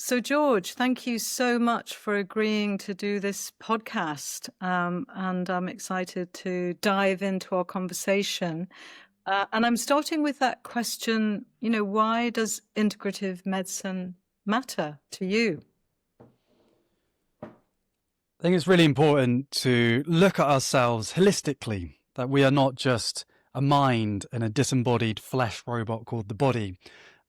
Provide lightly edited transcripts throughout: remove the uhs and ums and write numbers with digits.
So, George, thank you so much for agreeing to do this podcast. And I'm excited to dive into our conversation. And I'm starting with that question, why does integrative medicine matter to you? I think it's really important to look at ourselves holistically, that we are not just a mind and a disembodied flesh robot called the body,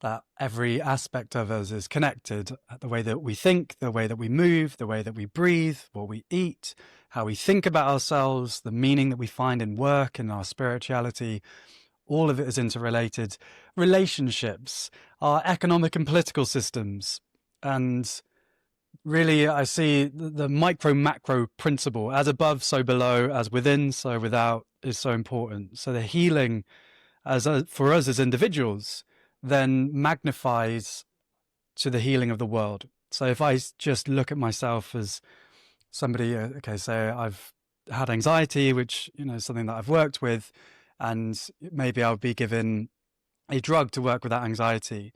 that every aspect of us is connected. The way that we think, the way that we move, the way that we breathe, what we eat, how we think about ourselves, the meaning that we find in work and our spirituality, all of it is interrelated. Relationships, our economic and political systems, and really I see the micro macro principle, as above so below, as within so without, is so important. So the healing for us as individuals then magnifies to the healing of the world. So if I just look at myself as somebody, say I've had anxiety, which is something that I've worked with, and maybe I'll be given a drug to work with that anxiety,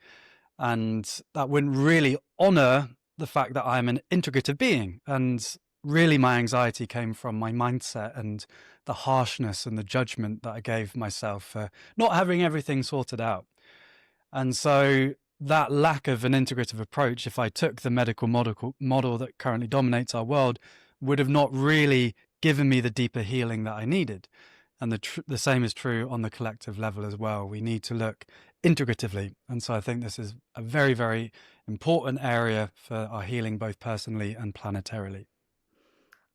and that wouldn't really honor the fact that I'm an integrative being. And really my anxiety came from my mindset and the harshness and the judgment that I gave myself for not having everything sorted out. And so that lack of an integrative approach, if I took the medical model that currently dominates our world, would have not really given me the deeper healing that I needed. And the same is true on the collective level as well. We need to look integratively. And so I think this is a very, very important area for our healing, both personally and planetarily.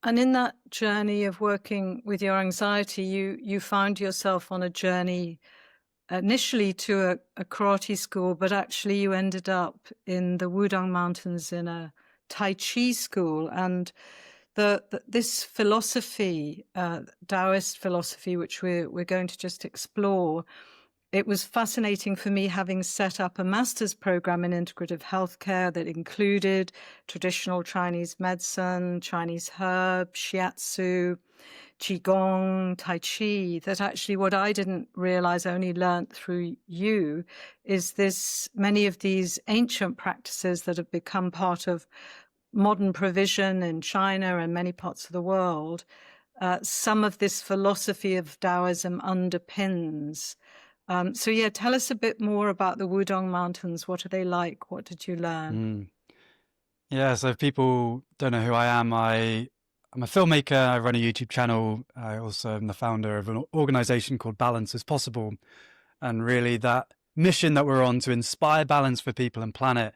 And in that journey of working with your anxiety, you found yourself on a journey initially to a karate school, but actually you ended up in the Wudang Mountains in a Tai Chi school. And this philosophy, Daoist philosophy, which we're going to just explore, it was fascinating for me, having set up a master's program in integrative healthcare that included traditional Chinese medicine, Chinese herb, shiatsu, qigong, tai chi, that actually what I didn't realize, I only learned through you, is many of these ancient practices that have become part of modern provision in China and many parts of the world. Some of this philosophy of Taoism underpins. Tell us a bit more about the Wudang Mountains. What are they like? What did you learn? Yeah, so if people don't know who I am, I'm a filmmaker. I run a YouTube channel. I also am the founder of an organization called Balance is Possible. And really that mission that we're on to inspire balance for people and planet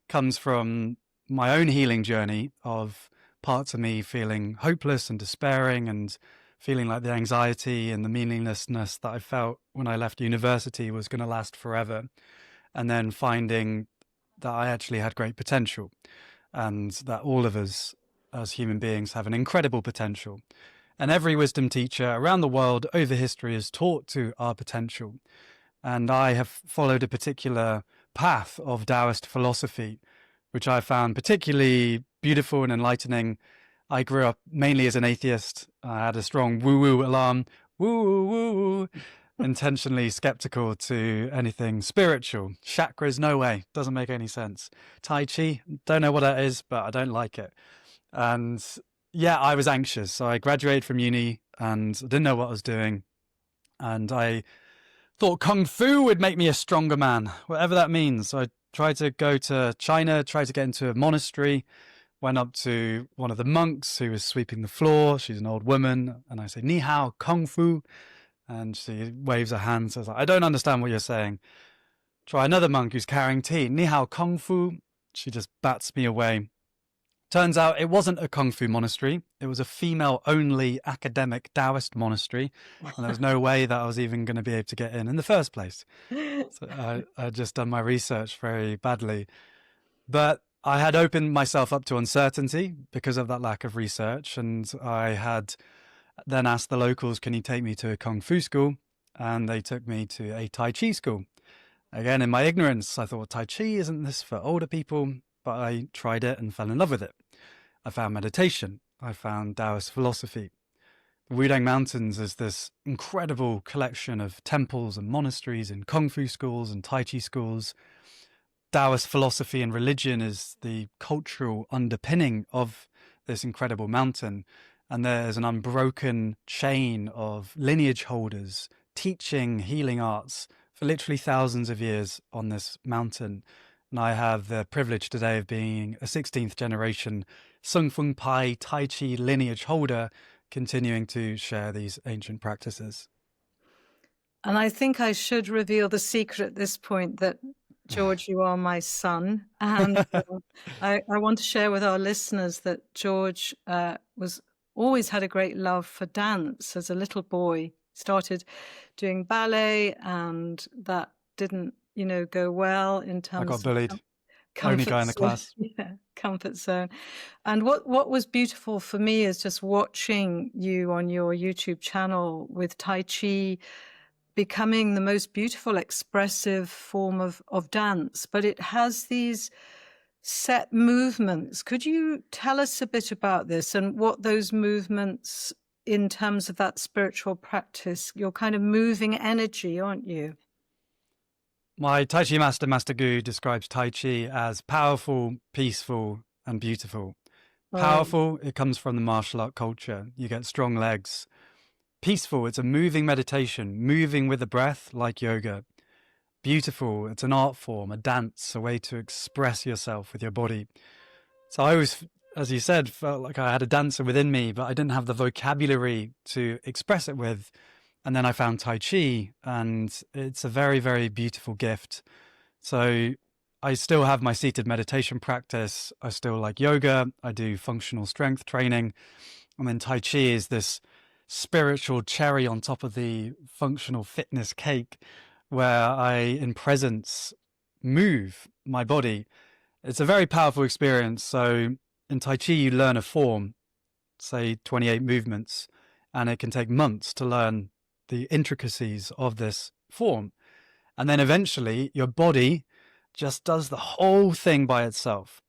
comes from my own healing journey of parts of me feeling hopeless and despairing and feeling like the anxiety and the meaninglessness that I felt when I left university was going to last forever. And then finding that I actually had great potential and that all of us as human beings have an incredible potential. And every wisdom teacher around the world over history is taught to our potential. And I have followed a particular path of Daoist philosophy, which I found particularly beautiful and enlightening. I grew up mainly as an atheist. I had a strong woo-woo alarm, woo-woo-woo, intentionally skeptical to anything spiritual. Chakras, no way, doesn't make any sense. Tai Chi, don't know what that is, but I don't like it. And yeah, I was anxious. So I graduated from uni and didn't know what I was doing. And I thought Kung Fu would make me a stronger man, whatever that means. So I tried to go to China, tried to get into a monastery, went up to one of the monks who was sweeping the floor. She's an old woman. And I say, Ni hao, Kung Fu. And she waves her hand. So I was like, I don't understand what you're saying. Try another monk who's carrying tea. Ni hao, Kung Fu. She just bats me away. Turns out it wasn't a Kung Fu monastery. It was a female-only academic Taoist monastery. And there was no way that I was even going to be able to get in the first place. So I'd just done my research very badly. But I had opened myself up to uncertainty because of that lack of research. And I had then asked the locals, can you take me to a Kung Fu school? And they took me to a Tai Chi school. Again, in my ignorance, I thought, Tai Chi, isn't this for older people? But I tried it and fell in love with it. I found meditation. I found Taoist philosophy. The Wudang Mountains is this incredible collection of temples and monasteries and Kung Fu schools and Tai Chi schools. Daoist philosophy and religion is the cultural underpinning of this incredible mountain. And there's an unbroken chain of lineage holders teaching healing arts for literally thousands of years on this mountain. And I have the privilege today of being a 16th generation Sung Fung Pai Tai Chi lineage holder, continuing to share these ancient practices. And I think I should reveal the secret at this point that, George, you are my son. And I want to share with our listeners that George always had a great love for dance as a little boy. Started doing ballet, and that didn't, go well in terms I got bullied. of Only guy in the class. Yeah, comfort zone. And what was beautiful for me is just watching you on your YouTube channel with Tai Chi becoming the most beautiful, expressive form of dance, but it has these set movements. Could you tell us a bit about this and what those movements, in terms of that spiritual practice, you're kind of moving energy, aren't you? My Tai Chi master, Master Gu, describes Tai Chi as powerful, peaceful, and beautiful. Powerful, it comes from the martial art culture. You get strong legs. Peaceful, it's a moving meditation, moving with the breath like yoga. Beautiful, it's an art form, a dance, a way to express yourself with your body. So I always, as you said, felt like I had a dancer within me, but I didn't have the vocabulary to express it with. And then I found Tai Chi, and it's a very, very beautiful gift. So I still have my seated meditation practice. I still like yoga. I do functional strength training. And then Tai Chi is this spiritual cherry on top of the functional fitness cake, where I, in presence, move my body. It's a very powerful experience. So in Tai Chi, you learn a form, say 28 movements, and it can take months to learn the intricacies of this form. And then eventually your body just does the whole thing by itself.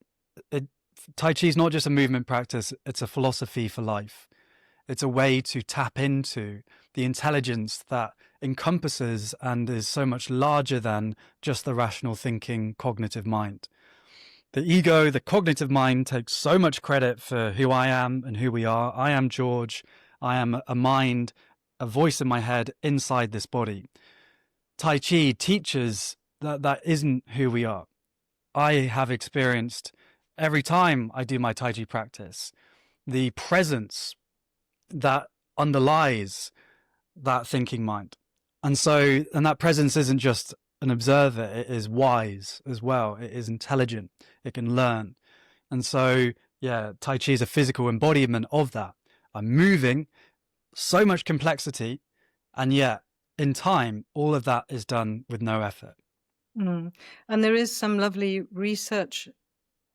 Tai Chi is not just a movement practice, it's a philosophy for life. It's a way to tap into the intelligence that encompasses and is so much larger than just the rational thinking, cognitive mind. The ego, the cognitive mind, takes so much credit for who I am and who we are. I am George. I am a mind, a voice in my head inside this body. Tai Chi teaches that that isn't who we are. I have experienced, every time I do my Tai Chi practice, the presence that underlies that thinking mind. And that presence isn't just an observer, it is wise as well. It is intelligent, it can learn. And so, yeah, Tai Chi is a physical embodiment of that. I'm moving, so much complexity, and yet in time, all of that is done with no effort. And there is some lovely research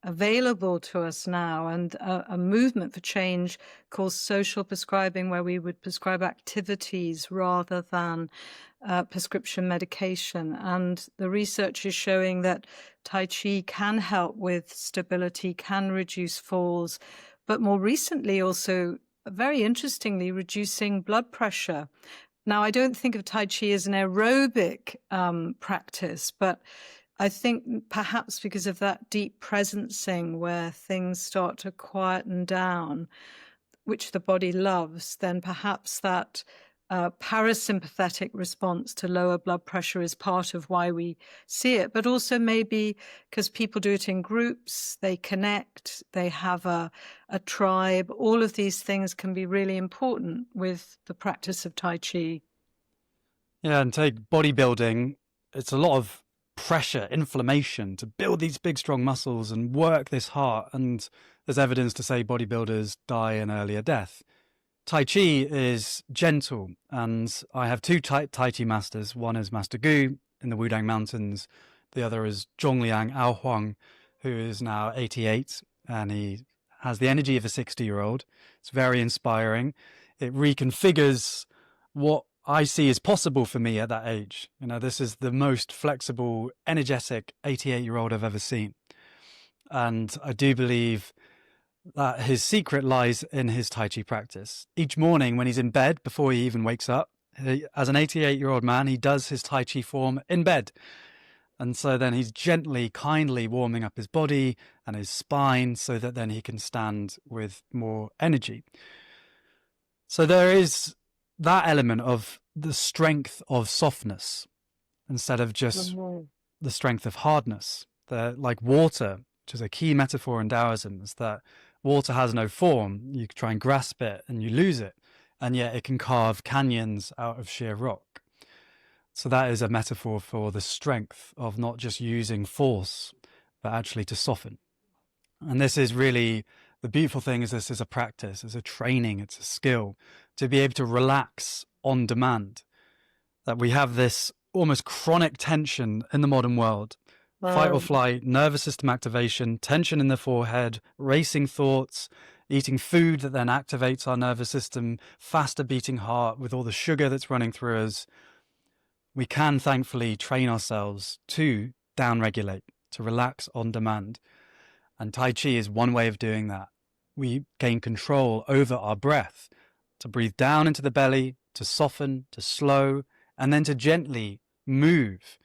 available to us now, and a movement for change called social prescribing, where we would prescribe activities rather than prescription medication. And the research is showing that Tai Chi can help with stability, can reduce falls, but more recently also, very interestingly, reducing blood pressure. Now, I don't think of Tai Chi as an aerobic practice, but I think perhaps because of that deep presencing where things start to quieten down, which the body loves, then perhaps that parasympathetic response to lower blood pressure is part of why we see it, but also maybe because people do it in groups, they connect, they have a tribe. All of these things can be really important with the practice of Tai Chi. Yeah, and take bodybuilding, it's a lot of pressure, inflammation to build these big, strong muscles and work this hard. And there's evidence to say bodybuilders die an earlier death. Tai Chi is gentle, and I have two Tai Chi masters. One is Master Gu in the Wudang Mountains. The other is Zhongliang Ao Huang, who is now 88, and he has the energy of a 60-year-old. It's very inspiring. It reconfigures what I see is possible for me at that age. You know, this is the most flexible, energetic 88-year-old I've ever seen. And I do believe that his secret lies in his Tai Chi practice. Each morning when he's in bed, before he even wakes up, as an 88-year-old man, he does his Tai Chi form in bed. And so then he's gently, kindly warming up his body and his spine so that then he can stand with more energy. So there is that element of the strength of softness instead of just the strength of hardness. Like water, which is a key metaphor in Daoism, is that water has no form. You try and grasp it and you lose it, and yet it can carve canyons out of sheer rock. So that is a metaphor for the strength of not just using force, but actually to soften. And this is really the beautiful thing, is this is a practice, it's a training, it's a skill to be able to relax on demand. That we have this almost chronic tension in the modern world. Fight or flight, nervous system activation, tension in the forehead, racing thoughts, eating food that then activates our nervous system, faster beating heart with all the sugar that's running through us. We can thankfully train ourselves to downregulate, to relax on demand. And Tai Chi is one way of doing that. We gain control over our breath, to breathe down into the belly, to soften, to slow, and then to gently move.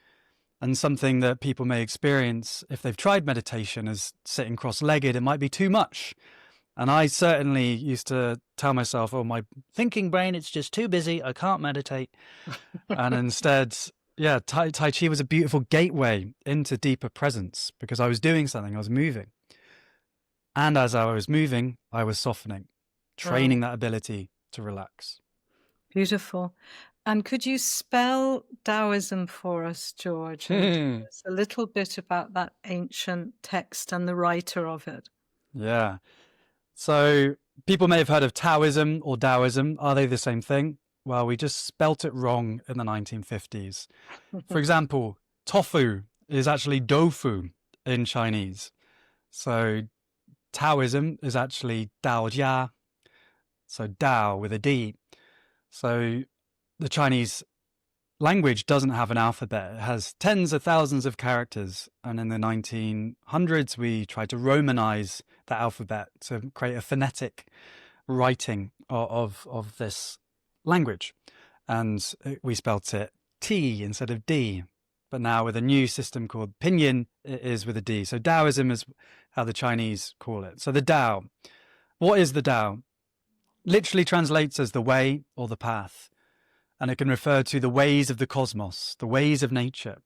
And something that people may experience if they've tried meditation is sitting cross-legged. It might be too much. And I certainly used to tell myself, oh, my thinking brain, it's just too busy. I can't meditate. And instead, yeah, Tai Chi was a beautiful gateway into deeper presence because I was doing something, I was moving. And as I was moving, I was softening, training that ability to relax. Beautiful. And could you spell Taoism for us, George? And tell us a little bit about that ancient text and the writer of it. Yeah. So people may have heard of Taoism or Daoism. Are they the same thing? Well, we just spelt it wrong in the 1950s. For example, tofu is actually doufu in Chinese. So Taoism is actually Daojia. So Dao with a D. So the Chinese language doesn't have an alphabet. It has tens of thousands of characters. And in the 1900s, we tried to Romanize the alphabet to create a phonetic writing of this language. And we spelt it T instead of D. But now with a new system called Pinyin, it is with a D. So Daoism is how the Chinese call it. So the Dao. What is the Dao? Literally translates as the way or the path. And it can refer to the ways of the cosmos, the ways of nature.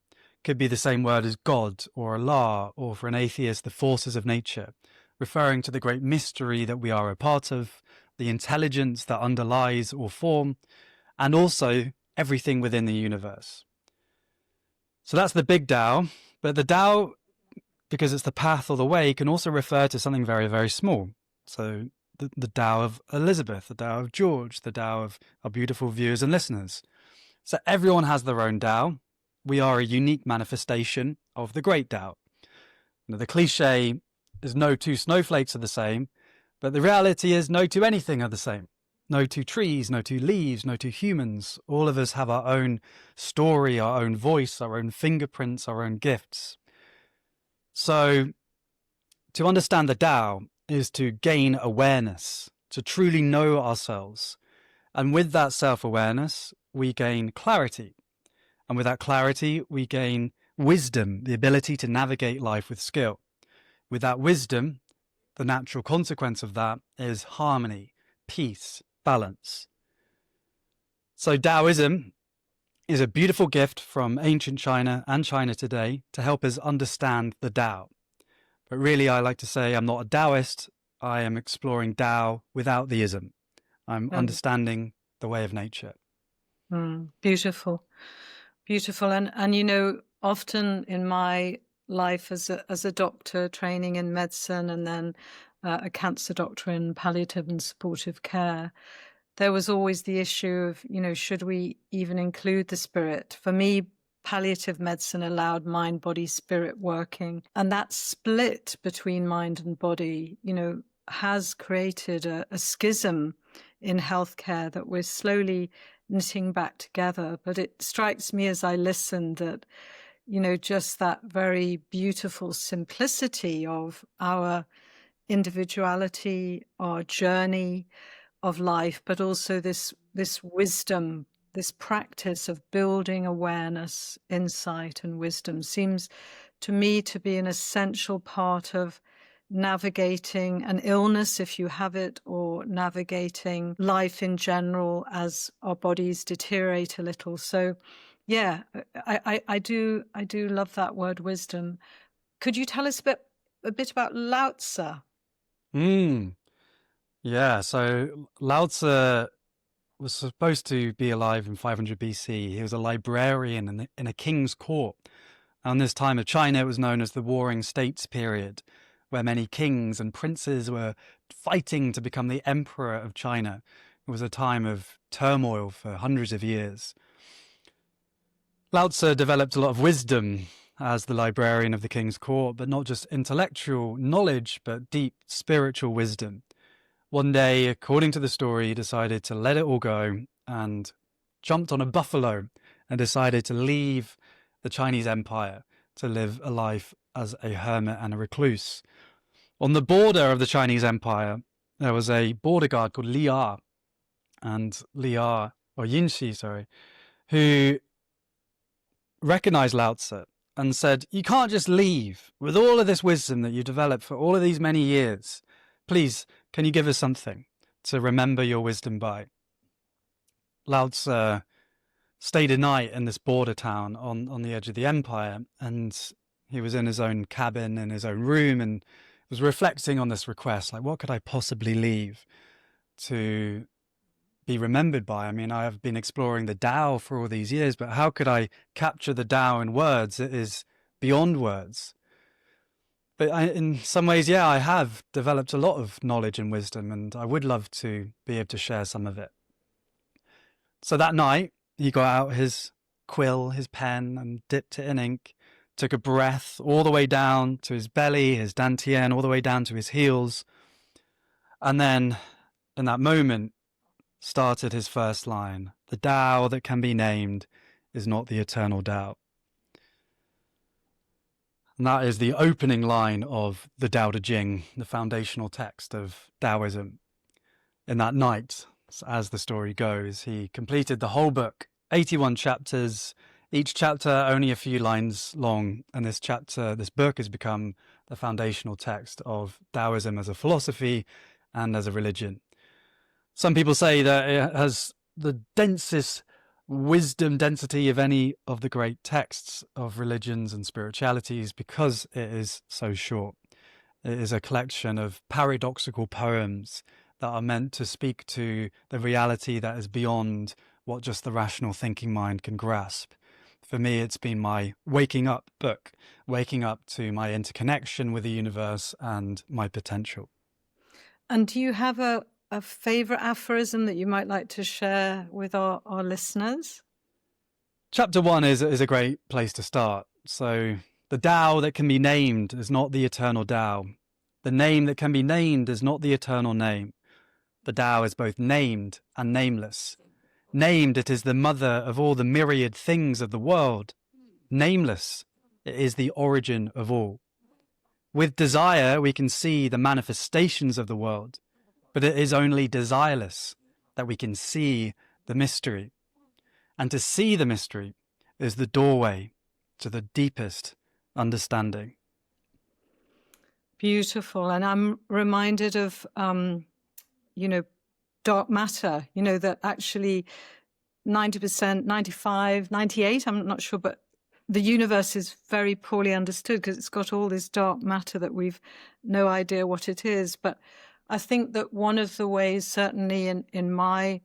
Could be the same word as God or Allah, or for an atheist, the forces of nature, referring to the great mystery that we are a part of, the intelligence that underlies all form, and also everything within the universe. So that's the big Tao. But the Tao, because it's the path or the way, can also refer to something very, very small. So the Tao of Elizabeth, the Tao of George, the Tao of our beautiful viewers and listeners. So everyone has their own Tao. We are a unique manifestation of the great Tao. You know, the cliche is no two snowflakes are the same, but the reality is no two anything are the same. No two trees, no two leaves, no two humans. All of us have our own story, our own voice, our own fingerprints, our own gifts. So to understand the Tao is to gain awareness, to truly know ourselves. And with that self-awareness, we gain clarity. And with that clarity, we gain wisdom, the ability to navigate life with skill. With that wisdom, the natural consequence of that is harmony, peace, balance. So Taoism is a beautiful gift from ancient China and China today to help us understand the Tao. But really, I like to say I'm not a Daoist. I am exploring Tao without the ism. I'm understanding the way of nature. Beautiful. Beautiful. And you know, often in my life as a doctor training in medicine and then a cancer doctor in palliative and supportive care, there was always the issue of, you know, should we even include the spirit? For me, palliative medicine allowed mind, body, spirit working. And that split between mind and body, you know, has created a schism in healthcare that we're slowly knitting back together. But it strikes me as I listen that, you know, just that very beautiful simplicity of our individuality, our journey of life, but also this wisdom this practice of building awareness, insight, and wisdom seems to me to be an essential part of navigating an illness, if you have it, or navigating life in general as our bodies deteriorate a little. So, yeah, I do love that word, wisdom. Could you tell us a bit about Lao Tzu? Yeah, so Lao Tzu was supposed to be alive in 500 BC. He was a librarian in a king's court. And this time of China, it was known as the Warring States period, where many kings and princes were fighting to become the emperor of China. It was a time of turmoil for hundreds of years. Lao Tzu developed a lot of wisdom as the librarian of the king's court, but not just intellectual knowledge, but deep spiritual wisdom. One day, according to the story, he decided to let it all go and jumped on a buffalo and decided to leave the Chinese Empire to live a life as a hermit and a recluse. On the border of the Chinese Empire, there was a border guard called Li'er, Yinxi, who recognized Lao Tzu and said, "You can't just leave with all of this wisdom that you developed for all of these many years. Please, can you give us something to remember your wisdom by?" Lao Tzu stayed a night in this border town on the edge of the empire, and he was in his own cabin, in his own room, and was reflecting on this request, like, what could I possibly leave to be remembered by? I mean, I have been exploring the Tao for all these years, but how could I capture the Tao in words? It is beyond words. But in some ways, yeah, I have developed a lot of knowledge and wisdom, and I would love to be able to share some of it. So that night, he got out his quill, his pen, and dipped it in ink, took a breath all the way down to his belly, his dantian, all the way down to his heels. And then, in that moment, started his first line. The Tao that can be named is not the eternal Tao. And that is the opening line of the Tao Te Ching, the foundational text of Taoism. In that night, as the story goes, he completed the whole book, 81 chapters, each chapter only a few lines long. And this book has become the foundational text of Taoism as a philosophy and as a religion. Some people say that it has the densest wisdom density of any of the great texts of religions and spiritualities because it is so short. It is a collection of paradoxical poems that are meant to speak to the reality that is beyond what just the rational thinking mind can grasp. For me, it's been my waking up book, waking up to my interconnection with the universe and my potential. And do you have a favorite aphorism that you might like to share with our listeners? Chapter 1 is a great place to start. So, the Tao that can be named is not the eternal Tao. The name that can be named is not the eternal name. The Tao is both named and nameless. Named, it is the mother of all the myriad things of the world. Nameless, it is the origin of all. With desire, we can see the manifestations of the world, but it is only desireless that we can see the mystery. And to see the mystery is the doorway to the deepest understanding. Beautiful. And I'm reminded of, dark matter, that actually 90%, 95, 98, I'm not sure, but the universe is very poorly understood because it's got all this dark matter that we've no idea what it is. But I think that one of the ways, certainly in my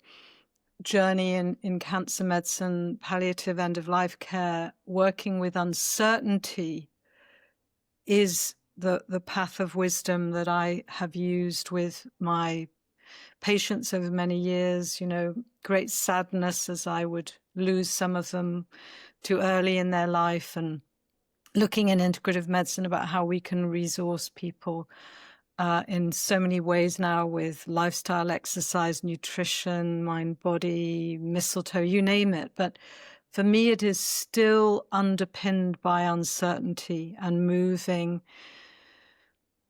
journey in cancer medicine, palliative end-of-life care, working with uncertainty is the path of wisdom that I have used with my patients over many years, great sadness as I would lose some of them too early in their life, and looking in integrative medicine about how we can resource people in so many ways now with lifestyle, exercise, nutrition, mind, body, mistletoe, you name it. But for me, it is still underpinned by uncertainty and moving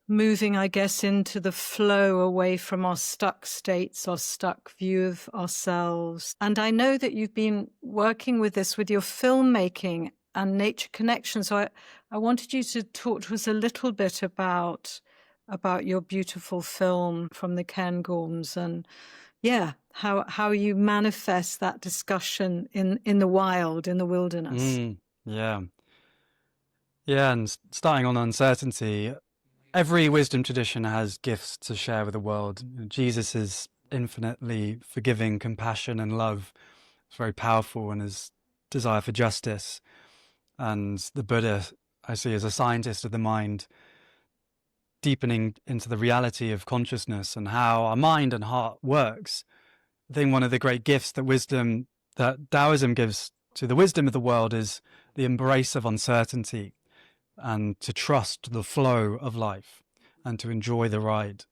moving, I guess, into the flow away from our stuck states, our stuck view of ourselves. And I know that you've been working with this with your filmmaking and nature connection. So I wanted you to talk to us a little bit about your beautiful film from the Cairngorms and how you manifest that discussion in the wild, in the wilderness. Yeah. And starting on uncertainty, every wisdom tradition has gifts to share with the world. Jesus is infinitely forgiving, compassion, and love. It's very powerful in his desire for justice. And the Buddha, I see, as a scientist of the mind, deepening into the reality of consciousness and how our mind and heart works. I think one of the great gifts that Taoism gives to the wisdom of the world is the embrace of uncertainty and to trust the flow of life and to enjoy the ride.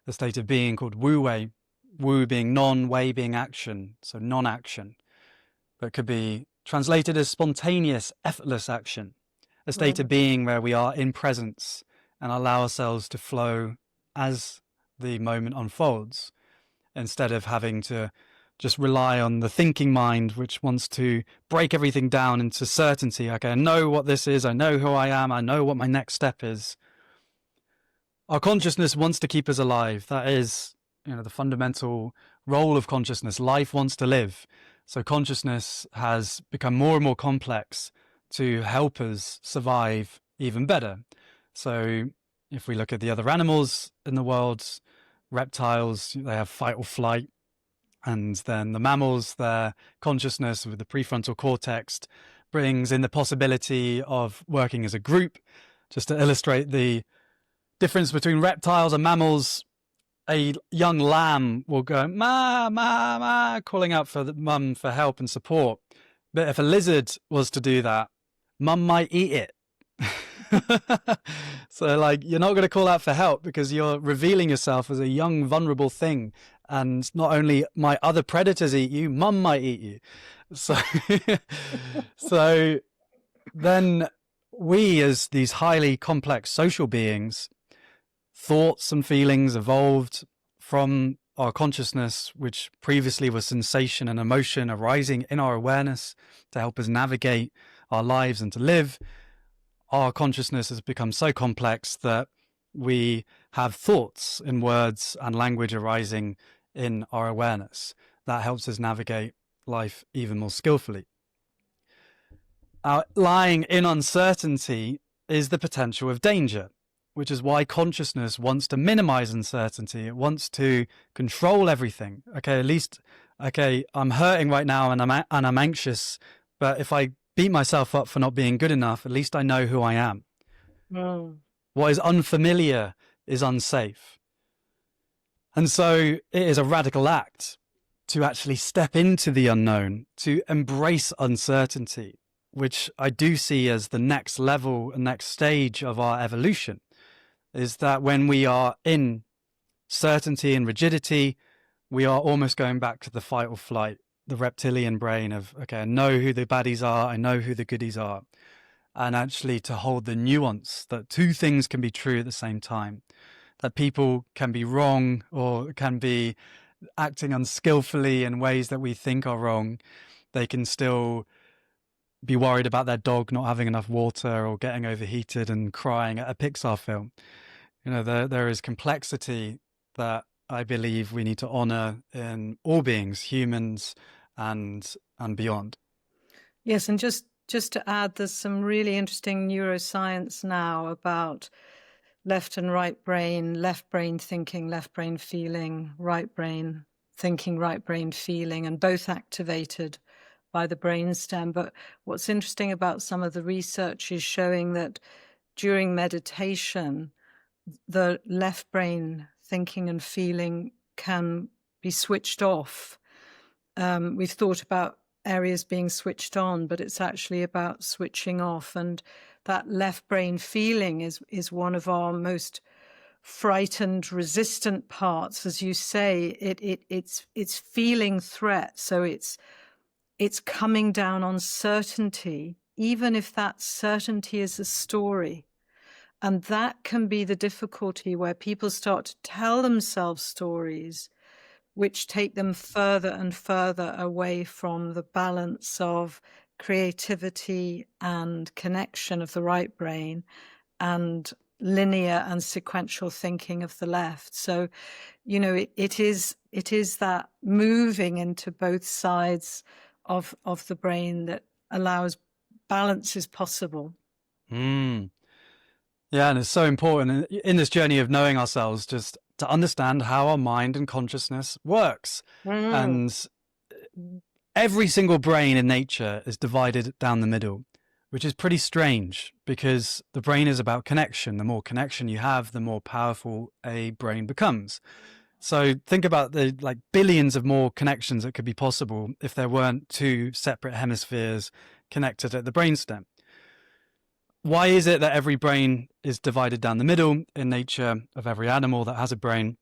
A state of being called Wu Wei, Wu being non, Wei being action, so non-action, but could be translated as spontaneous, effortless action. A state of being where we are in presence and allow ourselves to flow as the moment unfolds, instead of having to just rely on the thinking mind, which wants to break everything down into certainty. Okay, I know what this is, I know who I am, I know what my next step is. Our consciousness wants to keep us alive. That is, the fundamental role of consciousness. Life wants to live. So consciousness has become more and more complex to help us survive even better. So if we look at the other animals in the world, reptiles, they have fight or flight. And then the mammals, their consciousness with the prefrontal cortex brings in the possibility of working as a group. Just to illustrate the difference between reptiles and mammals, a young lamb will go, ma, ma, ma, calling out for the mum for help and support. But if a lizard was to do that, mum might eat it. So you're not going to call out for help because you're revealing yourself as a young, vulnerable thing. And not only might other predators eat you, mum might eat you. So then we, as these highly complex social beings, thoughts and feelings evolved from our consciousness, which previously was sensation and emotion arising in our awareness to help us navigate our lives and to live. Our consciousness has become so complex that we have thoughts in words and language arising in our awareness. That helps us navigate life even more skillfully. Lying in uncertainty is the potential of danger, which is why consciousness wants to minimize uncertainty. It wants to control everything. I'm hurting right now and I'm anxious, but if I beat myself up for not being good enough, at least I know who I am. What is unfamiliar is unsafe. And so it is a radical act to actually step into the unknown, to embrace uncertainty, which I do see as the next level and next stage of our evolution, is that when we are in certainty and rigidity, we are almost going back to the fight or flight, the reptilian brain of, okay, I know who the baddies are, I know who the goodies are. And actually to hold the nuance that two things can be true at the same time, that people can be wrong or can be acting unskillfully in ways that we think are wrong. They can still be worried about their dog not having enough water or getting overheated and crying at a Pixar film. There is complexity that I believe we need to honor in all beings, humans and beyond. Yes, and just to add, there's some really interesting neuroscience now about left and right brain, left brain thinking, left brain feeling, right brain thinking, right brain feeling, and both activated by the brainstem. But what's interesting about some of the research is showing that during meditation, the left brain thinking and feeling can be switched off. We've thought about areas being switched on, but it's actually about switching off. And that left brain feeling is one of our most frightened, resistant parts. As you say, it's feeling threat. So it's coming down on certainty, even if that certainty is a story. And that can be the difficulty, where people start to tell themselves stories which take them further and further away from the balance of creativity and connection of the right brain, and linear and sequential thinking of the left. So, it is that moving into both sides of the brain that allows balance is possible. Mm. Yeah, and it's so important in this journey of knowing ourselves, just to understand how our mind and consciousness works. And every single brain in nature is divided down the middle, which is pretty strange, because the brain is about connection. The more connection you have, the more powerful a brain becomes. So think about the billions of more connections that could be possible if there weren't two separate hemispheres connected at the brainstem. Why is it that every brain is divided down the middle in nature of every animal that has a brain?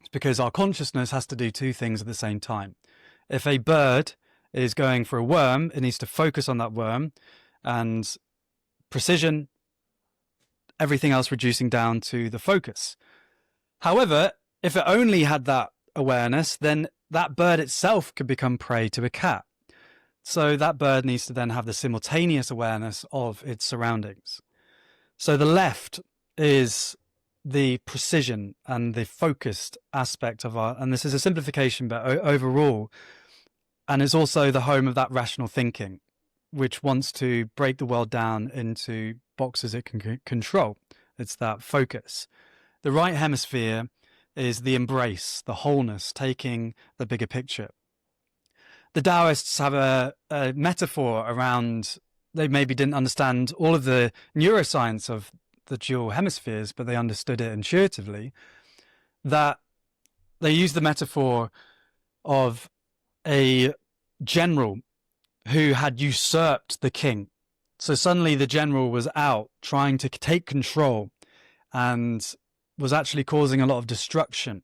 It's because our consciousness has to do two things at the same time. If a bird is going for a worm, it needs to focus on that worm, and precision, everything else reducing down to the focus. However, if it only had that awareness, then that bird itself could become prey to a cat. So that bird needs to then have the simultaneous awareness of its surroundings. So the left is the precision and the focused aspect of and this is a simplification, but overall, and it's also the home of that rational thinking, which wants to break the world down into boxes it can control. It's that focus. The right hemisphere is the embrace, the wholeness, taking the bigger picture. The Daoists have a metaphor around, they maybe didn't understand all of the neuroscience of the dual hemispheres, but they understood it intuitively, that they use the metaphor of a general who had usurped the king. So suddenly the general was out trying to take control and was actually causing a lot of destruction.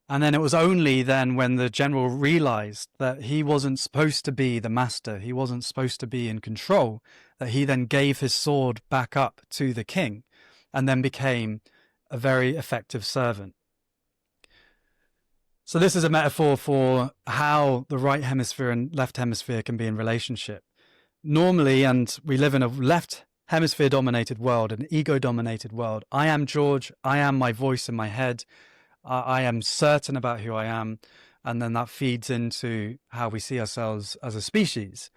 And then it was only then when the general realized that he wasn't supposed to be the master, he wasn't supposed to be in control, that he then gave his sword back up to the king and then became a very effective servant. So this is a metaphor for how the right hemisphere and left hemisphere can be in relationship. Normally, and we live in a left hemisphere dominated world, an ego dominated world. I am George, I am my voice in my head. I am certain about who I am, and then that feeds into how we see ourselves as a species.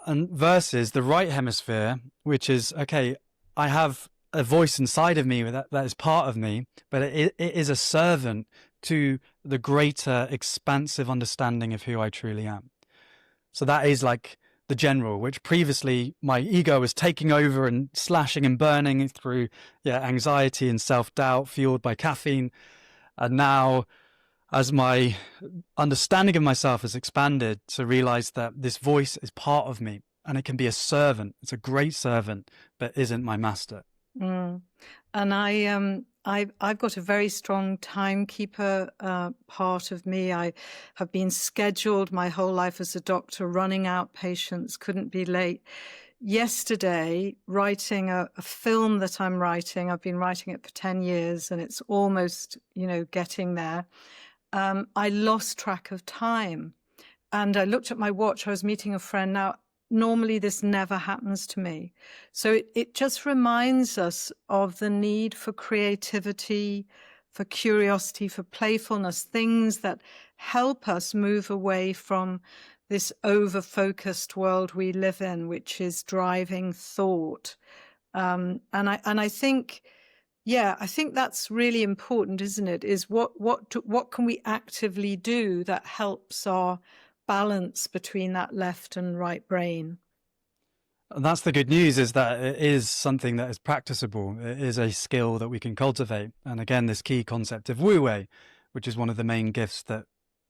And versus the right hemisphere, which is, okay, I have a voice inside of me that is part of me, but it is a servant to the greater expansive understanding of who I truly am. So that is like the general, which previously my ego was taking over and slashing and burning through anxiety and self-doubt fueled by caffeine. And now, as my understanding of myself has expanded, to realize that this voice is part of me and it can be a servant. It's a great servant, but isn't my master. And I've got a very strong timekeeper part of me. I have been scheduled my whole life as a doctor, running out patients, couldn't be late. Yesterday, writing a film that I'm writing, I've been writing it for 10 years and it's almost, getting there. I lost track of time and I looked at my watch. I was meeting a friend. Now, normally this never happens to me. So it just reminds us of the need for creativity, for curiosity, for playfulness, things that help us move away from this over-focused world we live in, which is driving thought. And I think, I think that's really important, isn't it? Is what can we actively do that helps our balance between that left and right brain? And that's the good news, is that it is something that is practicable. It is a skill that we can cultivate. And again, this key concept of Wu Wei, which is one of the main gifts that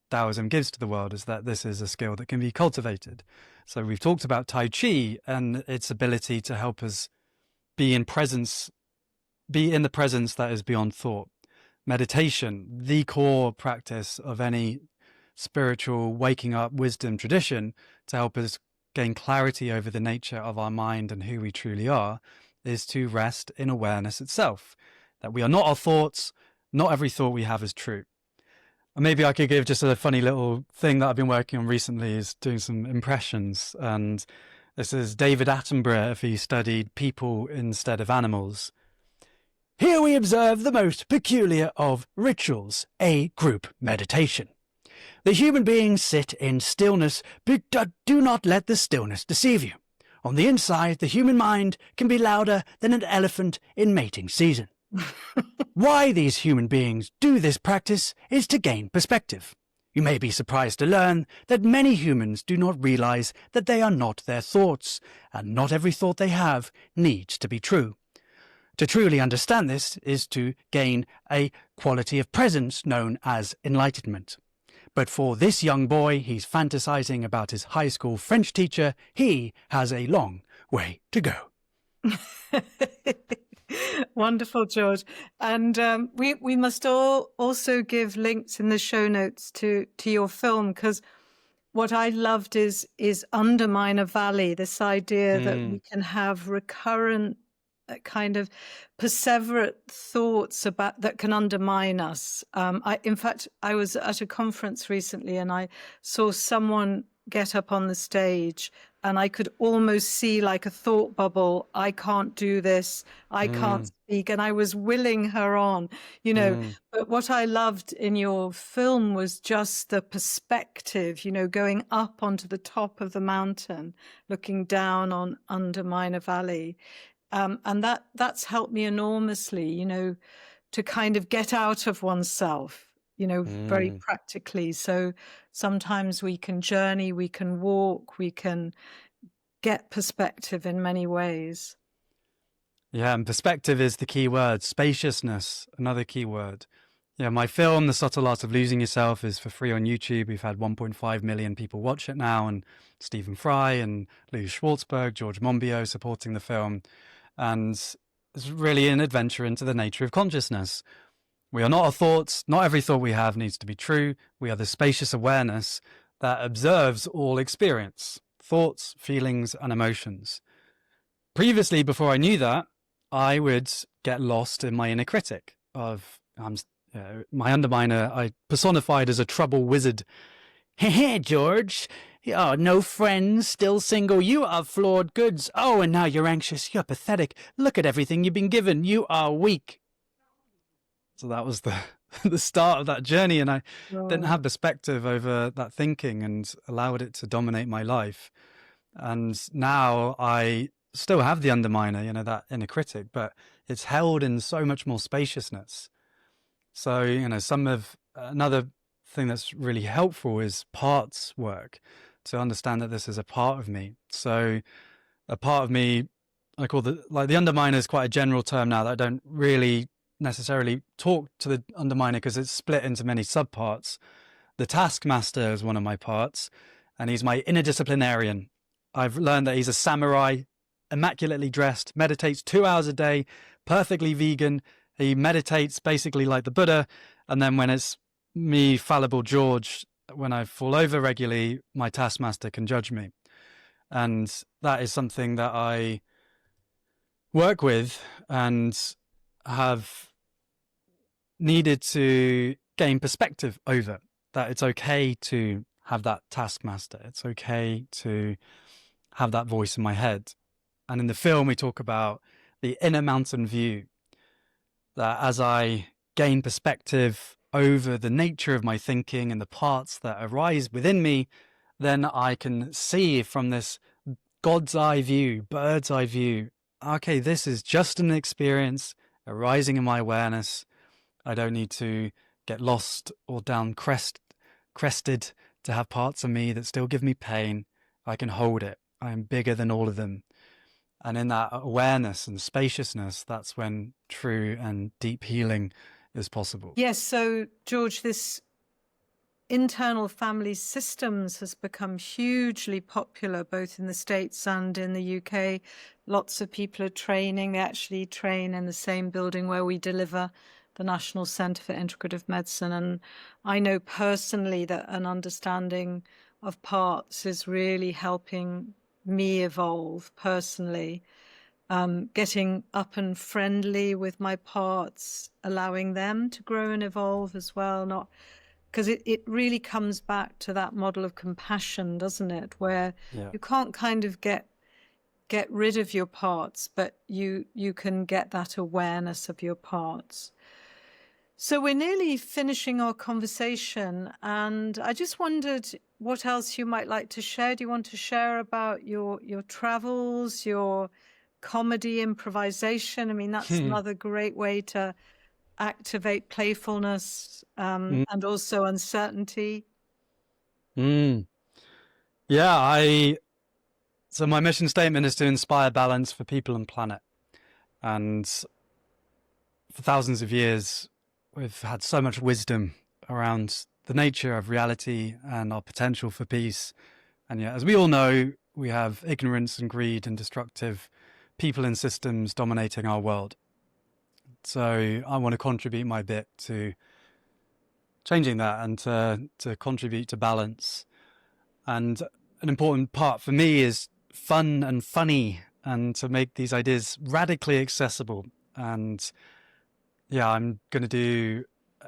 Taoism gives to the world, is that this is a skill that can be cultivated. So we've talked about Tai Chi and its ability to help us be in the presence that is beyond thought. Meditation, the core practice of any spiritual waking up wisdom tradition, to help us gain clarity over the nature of our mind and who we truly are, is to rest in awareness itself, that we are not our thoughts, not every thought we have is true. And maybe I could give just a funny little thing that I've been working on recently, is doing some impressions. And this is David Attenborough, if he studied people instead of animals. Here we observe the most peculiar of rituals, a group meditation. The human beings sit in stillness, but do not let the stillness deceive you. On the inside, the human mind can be louder than an elephant in mating season. Why these human beings do this practice is to gain perspective. You may be surprised to learn that many humans do not realize that they are not their thoughts, and not every thought they have needs to be true. To truly understand this is to gain a quality of presence known as enlightenment. But for this young boy, he's fantasizing about his high school French teacher. He has a long way to go. Wonderful, George. And we must all also give links in the show notes to your film, because what I loved is Underminer Valley, this idea that we can have recurrent kind of perseverate thoughts about that can undermine us. In fact, I was at a conference recently and I saw someone get up on the stage and I could almost see like a thought bubble. I can't do this. I can't speak. And I was willing her on, you know. But what I loved in your film was just the perspective, you know, going up onto the top of the mountain, looking down on Underminer Valley. And that's helped me enormously, you know, to kind of get out of oneself, you know, very practically. So sometimes we can journey, we can walk, we can get perspective in many ways. Yeah, and perspective is the key word. Spaciousness, another key word. Yeah, my film, The Subtle Art of Losing Yourself, is for free on YouTube. We've had 1.5 million people watch it now, and Stephen Fry and Lou Schwartzberg, George Monbiot supporting the film. And it's really an adventure into the nature of consciousness. We are not our thoughts. Not every thought we have needs to be true. We are the spacious awareness that observes all experience, thoughts, feelings, and emotions. Previously, before I knew that, I would get lost in my inner critic of my underminer. I personified as a trouble wizard. Hey, George. Oh, no friends, still single. You are flawed goods. Oh, and now you're anxious. You're pathetic. Look at everything you've been given. You are weak. So that was the start of that journey, and I didn't have perspective over that thinking and allowed it to dominate my life. And now I still have the underminer, you know, that inner critic, but it's held in so much more spaciousness. So, you know, another thing that's really helpful is parts work, to understand that this is a part of me. So a part of me, I call the underminer is quite a general term now that I don't really necessarily talk to the underminer because it's split into many subparts. The taskmaster is one of my parts, and he's my inner disciplinarian. I've learned that he's a samurai, immaculately dressed, meditates 2 hours a day, perfectly vegan. He meditates basically like the Buddha. And then when it's me, fallible George, when I fall over regularly, my taskmaster can judge me. And that is something that I work with and have needed to gain perspective over, that it's okay to have that taskmaster. It's okay to have that voice in my head. And in the film, we talk about the inner mountain view, that as I gain perspective over the nature of my thinking and the parts that arise within me, then I can see from this God's eye view, bird's eye view, okay, this is just an experience arising in my awareness. I don't need to get lost or down crested to have parts of me that still give me pain. I can hold it. I am bigger than all of them. And in that awareness and spaciousness, that's when true and deep healing is possible. Yes. So, George, this internal family systems has become hugely popular, both in the States and in the UK. Lots of people are training. They actually train in the same building where we deliver the National Centre for Integrative Medicine. And I know personally that an understanding of parts is really helping me evolve personally. getting up and friendly with my parts, allowing them to grow and evolve as well. Not because it really comes back to that model of compassion, doesn't it? Where you can't kind of get rid of your parts, but you can get that awareness of your parts. So we're nearly finishing our conversation, and I just wondered what else you might like to share. Do you want to share about your travels, your comedy improvisation? I mean, that's another great way to activate playfulness and also uncertainty. Yeah, so my mission statement is to inspire balance for people and planet. And for thousands of years, we've had so much wisdom around the nature of reality and our potential for peace. And yet, as we all know, we have ignorance and greed and destructive people and systems dominating our world. So I want to contribute my bit to changing that and to contribute to balance. And an important part for me is fun and funny, and to make these ideas radically accessible. And yeah, I'm going to do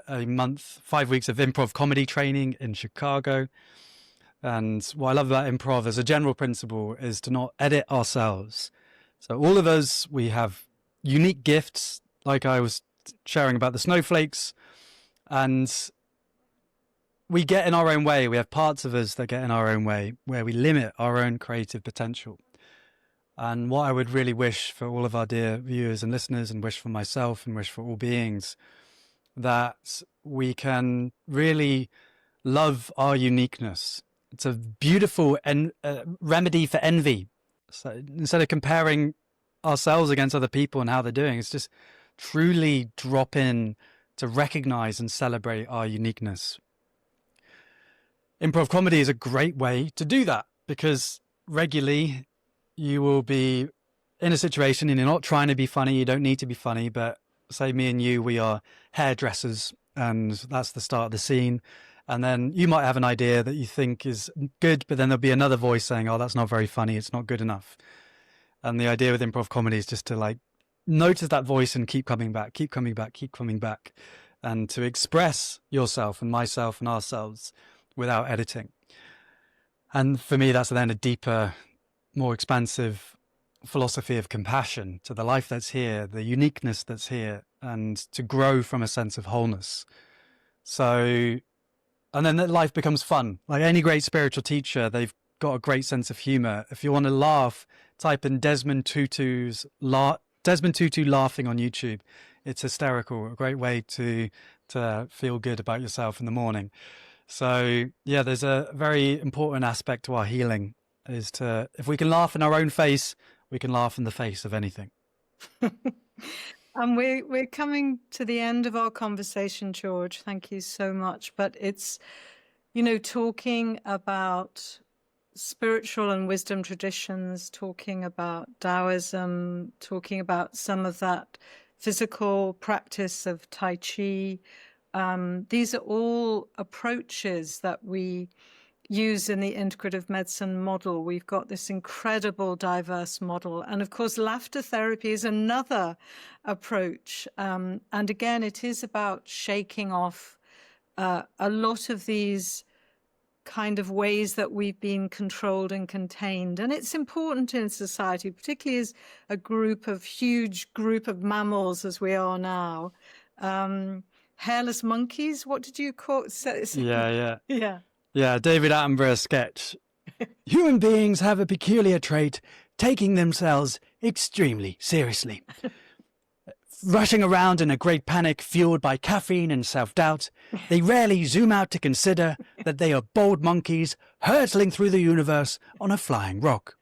a month, 5 weeks of improv comedy training in Chicago. And what I love about improv as a general principle is to not edit ourselves. So all of us, we have unique gifts, like I was sharing about the snowflakes, and we get in our own way. We have parts of us that get in our own way, where we limit our own creative potential. And what I would really wish for all of our dear viewers and listeners, and wish for myself and wish for all beings, that we can really love our uniqueness. It's a beautiful remedy for envy. So instead of comparing ourselves against other people and how they're doing, it's just truly drop in to recognize and celebrate our uniqueness. Improv comedy is a great way to do that, because regularly you will be in a situation and you're not trying to be funny. You don't need to be funny, but say me and you, we are hairdressers, and that's the start of the scene. And then you might have an idea that you think is good, but then there'll be another voice saying, oh, that's not very funny. It's not good enough. And the idea with improv comedy is just to like notice that voice and keep coming back, keep coming back, keep coming back, and to express yourself and myself and ourselves without editing. And for me, that's then a deeper, more expansive philosophy of compassion to the life that's here, the uniqueness that's here, and to grow from a sense of wholeness. So, and then that life becomes fun. Like any great spiritual teacher, they've got a great sense of humor. If you want to laugh, type in Desmond Tutu laughing on YouTube. It's hysterical. A great way to feel good about yourself in the morning. So yeah, there's a very important aspect to our healing, is to, if we can laugh in our own face, we can laugh in the face of anything. And we're coming to the end of our conversation, George. Thank you so much. But it's, talking about spiritual and wisdom traditions, talking about Taoism, talking about some of that physical practice of Tai Chi. These are all approaches that we use in the integrative medicine model. We've got this incredible diverse model. And of course, laughter therapy is another approach. And again, it is about shaking off a lot of these kind of ways that we've been controlled and contained. And it's important in society, particularly as a huge group of mammals as we are now. Hairless monkeys, what did you call it? Yeah, David Attenborough sketch. Human beings have a peculiar trait, taking themselves extremely seriously. Rushing around in a great panic fueled by caffeine and self-doubt, they rarely zoom out to consider that they are bold monkeys hurtling through the universe on a flying rock.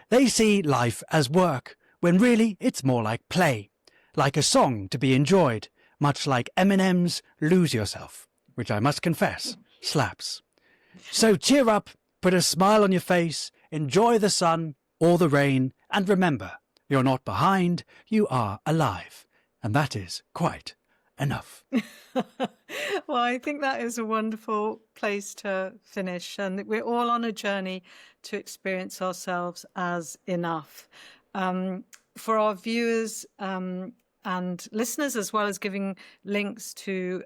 They see life as work, when really it's more like play, like a song to be enjoyed, much like Eminem's Lose Yourself, which I must confess, slaps. So cheer up, put a smile on your face, enjoy the sun or the rain, and remember, you're not behind, you are alive. And that is quite enough. Well, I think that is a wonderful place to finish. And we're all on a journey to experience ourselves as enough. for our viewers and listeners, as well as giving links to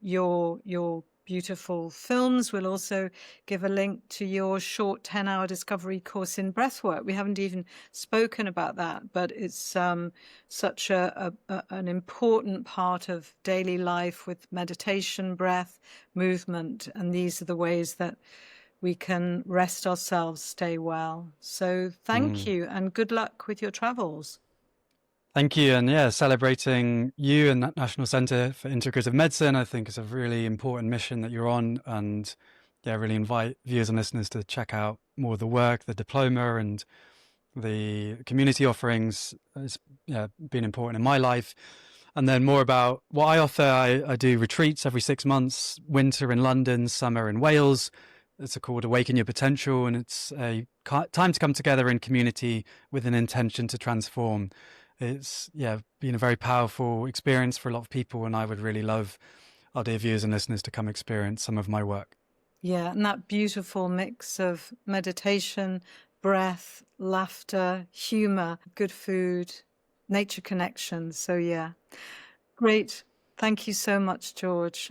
your beautiful films, we'll also give a link to your short 10-hour discovery course in breathwork. We haven't even spoken about that, but it's such an important part of daily life with meditation, breath, movement, and these are the ways that we can rest ourselves, stay well. So thank you, and good luck with your travels. Thank you. And yeah, celebrating you and that National Centre for Integrative Medicine, I think is a really important mission that you're on. And yeah, really invite viewers and listeners to check out more of the work, the diploma and the community offerings. It's been important in my life. And then more about what I offer. I do retreats every 6 months, winter in London, summer in Wales. It's called Awaken Your Potential. And it's a time to come together in community with an intention to transform. It's been a very powerful experience for a lot of people, and I would really love our dear viewers and listeners to come experience some of my work. Yeah, and that beautiful mix of meditation, breath, laughter, humor, good food, nature connection. So yeah, great. Thank you so much, George.